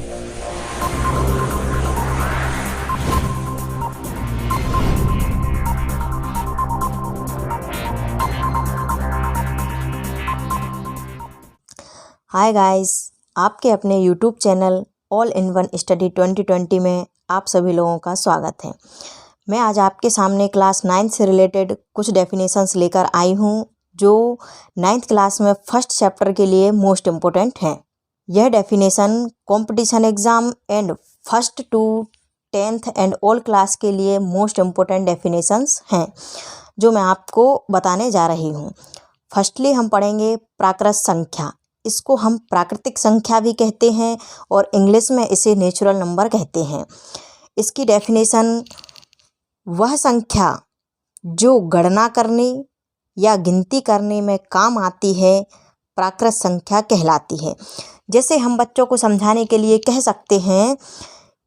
Hi guys, आपके अपने YouTube channel all in one study 2020 में आप सभी लोगों का स्वागत है। मैं आज आपके सामने क्लास 9 से रिलेटेड कुछ डेफिनेशंस लेकर आई हूँ जो 9th क्लास में फर्स्ट चैप्टर के लिए मोस्ट इम्पोर्टेंट हैं। यह definition competition exam and first to 10th and all class के लिए मोस्ट इम्पोर्टेंट डेफिनेशंस हैं जो मैं आपको बताने जा रही हूँ। फर्स्टली हम पढ़ेंगे प्राकृत संख्या। इसको हम प्राकृतिक संख्या भी कहते हैं और इंग्लिश में इसे नेचुरल नंबर कहते हैं। इसकी डेफिनेशन वह संख्या जो गणना करने या गिनती करने में काम आती है प्राकृत संख्या कहलाती है। जैसे हम बच्चों को समझाने के लिए कह सकते हैं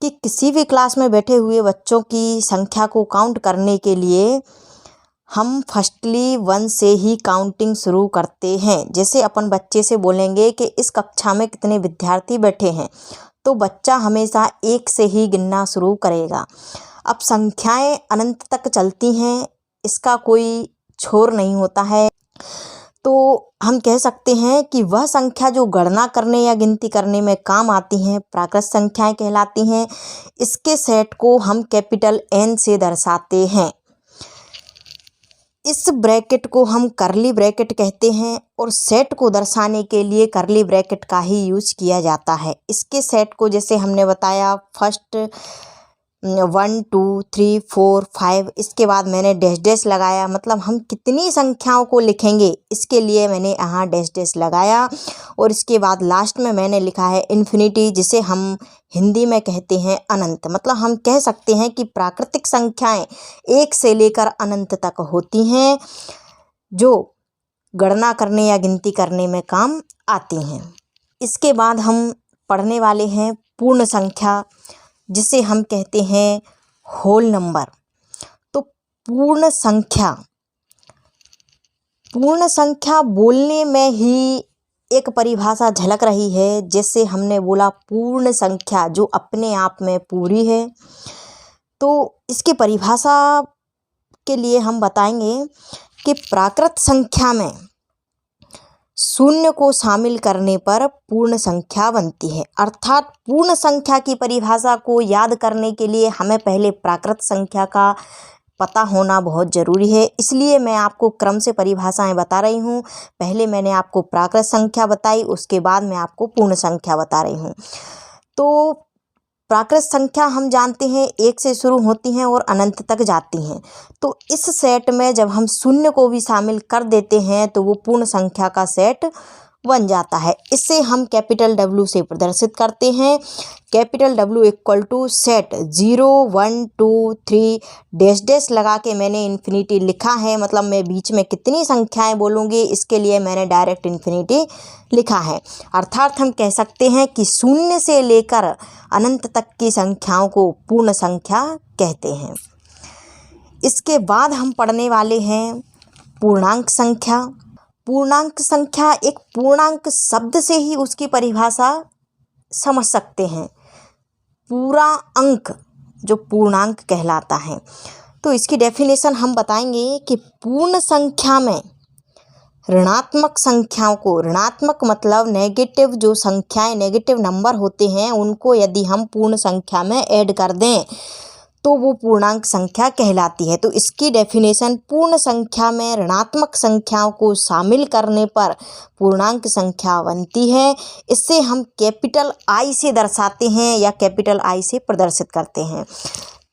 कि किसी भी क्लास में बैठे हुए बच्चों की संख्या को काउंट करने के लिए हम फर्स्टली 1 से ही काउंटिंग शुरू करते हैं। जैसे अपन बच्चे से बोलेंगे कि इस कक्षा में कितने विद्यार्थी बैठे हैं, तो बच्चा हमेशा 1 से ही गिनना शुरू करेगा। अब संख्याएं अनंत तक चलती हैं, इसका कोई छोर नहीं होता है, तो हम कह सकते हैं कि वह संख्या जो गणना करने या गिनती करने में काम आती हैं प्राकृत संख्याएं कहलाती हैं। इसके सेट को हम कैपिटल N से दर्शाते हैं। इस ब्रैकेट को हम करली ब्रैकेट कहते हैं और सेट को दर्शाने के लिए करली ब्रैकेट का ही यूज किया जाता है। इसके सेट को जैसे हमने बताया फर्स्ट 1 2 3 4 5, इसके बाद मैंने डैश डैश लगाया, मतलब हम कितनी संख्याओं को लिखेंगे इसके लिए मैंने यहाँ डैश डैश लगाया। और इसके बाद लास्ट में मैंने लिखा है इन्फिनिटी, जिसे हम हिंदी में कहते हैं अनंत। मतलब हम कह सकते हैं कि प्राकृतिक संख्याएं 1 से लेकर अनंत तक होती हैं जो गणना करने या गिनती करने में काम आती हैं। इसके बाद हम पढ़ने वाले हैं पूर्ण संख्या, जिसे हम कहते हैं होल नंबर। तो पूर्ण संख्या बोलने में ही एक परिभाषा झलक रही है। जैसे हमने बोला पूर्ण संख्या जो अपने आप में पूरी है, तो इसकी परिभाषा के लिए हम बताएंगे कि प्राकृत संख्या में शून्य को शामिल करने पर पूर्ण संख्या बनती है। अर्थात पूर्ण संख्या की परिभाषा को याद करने के लिए हमें पहले प्राकृत संख्या का पता होना बहुत ज़रूरी है। इसलिए मैं आपको क्रम से परिभाषाएं बता रही हूँ। पहले मैंने आपको प्राकृत संख्या बताई, उसके बाद मैं आपको पूर्ण संख्या बता रही हूँ। तो प्राकृत संख्या हम जानते हैं 1 से शुरू होती हैं और अनंत तक जाती हैं। तो इस सेट में जब हम शून्य को भी शामिल कर देते हैं तो वो पूर्ण संख्या का सेट बन जाता है। इससे हम कैपिटल W से प्रदर्शित करते हैं। Capital W equal to set 0 1 2 3 dash dash लगा के मैंने इन्फिनिटी लिखा है। मतलब मैं बीच में कितनी संख्याएं बोलूँगी इसके लिए मैंने डायरेक्ट इन्फिनिटी लिखा है। अर्थात हम कह सकते हैं कि शून्य से लेकर अनंत तक की संख्याओं को पूर्ण संख्या कहते हैं। इसके बाद हम पढ़ने वाले हैं पूर्णांक संख्या। पूर्णांक संख्या एक पूर्णांक शब्द से ही उसकी परिभाषा समझ सकते हैं। पूरा अंक जो पूर्णांक कहलाता है। तो इसकी डेफिनेशन हम बताएंगे कि पूर्ण संख्या में ऋणात्मक संख्याओं को, ऋणात्मक मतलब नेगेटिव जो संख्याएं, नेगेटिव नंबर होते हैं, उनको यदि हम पूर्ण संख्या में ऐड कर दें तो वो पूर्णांक संख्या कहलाती है। तो इसकी डेफिनेशन पूर्ण संख्या में ऋणात्मक संख्याओं को शामिल करने पर पूर्णांक संख्या बनती है। इससे हम कैपिटल I से दर्शाते हैं या कैपिटल I से प्रदर्शित करते हैं।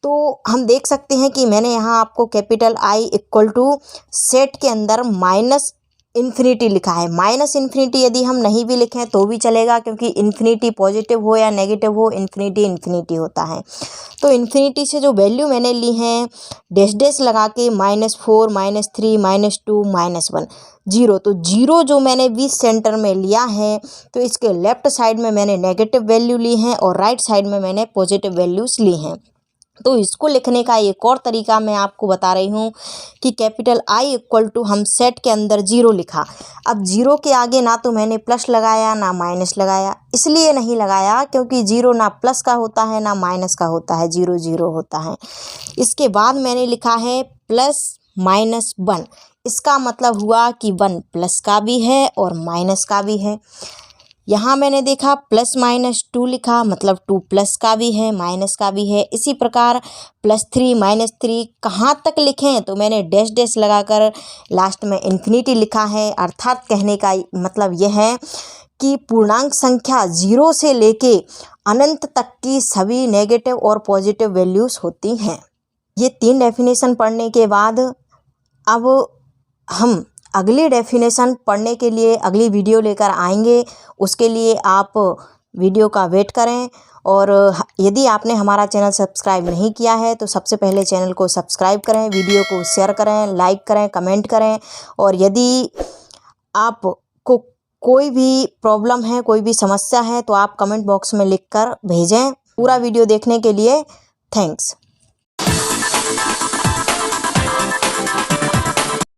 तो हम देख सकते हैं कि मैंने यहाँ आपको capital I equal to set के अंदर माइनस इन्फिनिटी लिखा है। माइनस इन्फिनिटी यदि हम नहीं भी लिखें तो भी चलेगा, क्योंकि इन्फिनिटी पॉजिटिव हो या नेगेटिव हो, इन्फिनिटी इन्फिनिटी होता है। तो इन्फिनिटी से जो वैल्यू मैंने ली है डैश डैश लगा के -4 -3 -2 -1 0, तो 0 जो मैंने 20 सेंटर में लिया है तो इसके लेफ्ट साइड में मैंने नेगेटिव वैल्यू ली है और राइट साइड में मैंने पॉजिटिव वैल्यूज़ ली हैं। तो इसको लिखने का एक और तरीका मैं आपको बता रही हूँ कि कैपिटल I इक्वल टू हम सेट के अंदर 0 लिखा। अब 0 के आगे ना तो मैंने प्लस लगाया ना माइनस लगाया, इसलिए नहीं लगाया क्योंकि 0 ना प्लस का होता है ना माइनस का होता है, 0 0 होता है। इसके बाद मैंने लिखा है प्लस माइनस 1, इसका मतलब हुआ कि 1 प्लस का भी है और माइनस का भी है। यहाँ मैंने देखा प्लस माइनस 2 लिखा, मतलब 2 प्लस का भी है माइनस का भी है। इसी प्रकार +3 -3 कहाँ तक लिखें, तो मैंने डैश डैश लगाकर लास्ट में इन्फिनिटी लिखा है। अर्थात कहने का मतलब यह है कि पूर्णांक संख्या 0 से लेके अनंत तक की सभी नेगेटिव और पॉजिटिव वैल्यूज़ होती हैं। ये 3 डेफिनेशन पढ़ने के बाद अब हम अगली डेफिनेशन पढ़ने के लिए अगली वीडियो लेकर आएंगे। उसके लिए आप वीडियो का वेट करें, और यदि आपने हमारा चैनल सब्सक्राइब नहीं किया है तो सबसे पहले चैनल को सब्सक्राइब करें, वीडियो को शेयर करें, लाइक करें, कमेंट करें। और यदि आपको कोई भी प्रॉब्लम है, कोई भी समस्या है, तो आप कमेंट बॉक्स में लिखकर भेजें। पूरा वीडियो देखने के लिए थैंक्स।